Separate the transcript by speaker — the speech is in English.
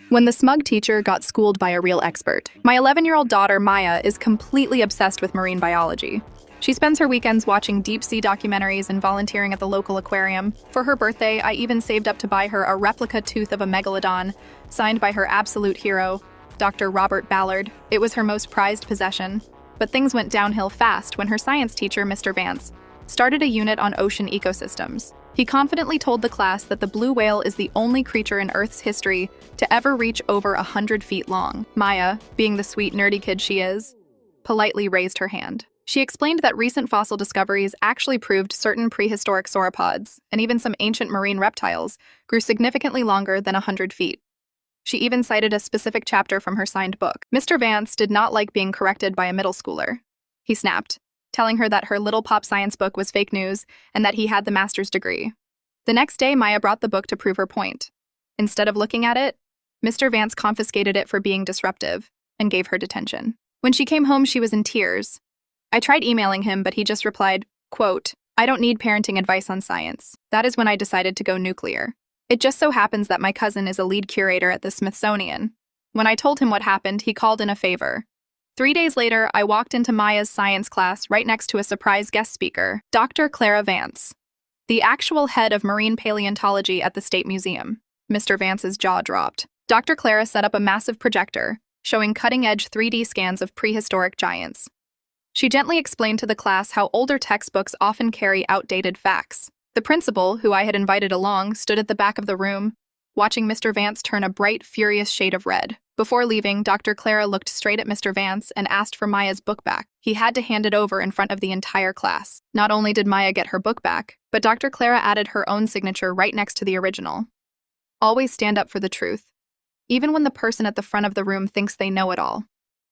Speaker 1: When the smug teacher got schooled by a real expert. My 11-year-old daughter, Maya, is completely obsessed with marine biology. She spends her weekends watching deep-sea documentaries and volunteering at the local aquarium. For her birthday, I even saved up to buy her a replica tooth of a megalodon, signed by her absolute hero, Dr. Robert Ballard. It was her most prized possession. But things went downhill fast when her science teacher, Mr. Vance, started a unit on ocean ecosystems. He confidently told the class that the blue whale is the only creature in Earth's history to ever reach over 100 feet long. Maya, being the sweet nerdy kid she is, politely raised her hand. She explained that recent fossil discoveries actually proved certain prehistoric sauropods, and even some ancient marine reptiles, grew significantly longer than 100 feet. She even cited a specific chapter from her signed book. Mr. Vance did not like being corrected by a middle schooler. He snapped, telling her that her little pop science book was fake news and that he had the master's degree. The next day, Maya brought the book to prove her point. Instead of looking at it, Mr. Vance confiscated it for being disruptive and gave her detention. When she came home, she was in tears. I tried emailing him, but he just replied, quote, "I don't need parenting advice on science. That is when I decided to go nuclear. It just so happens that my cousin is a lead curator at the Smithsonian. When I told him what happened, he called in a favor. 3 days later, I walked into Maya's science class right next to a surprise guest speaker, Dr. Clara Vance, the actual head of marine paleontology at the State Museum." Mr. Vance's jaw dropped. Dr. Clara set up a massive projector, showing cutting-edge 3D scans of prehistoric giants. She gently explained to the class how older textbooks often carry outdated facts. The principal, who I had invited along, stood at the back of the room, watching Mr. Vance turn a bright, furious shade of red. Before leaving, Dr. Clara looked straight at Mr. Vance and asked for Maya's book back. He had to hand it over in front of the entire class. Not only did Maya get her book back, but Dr. Clara added her own signature right next to the original. Always stand up for the truth, even when the person at the front of the room thinks they know it all.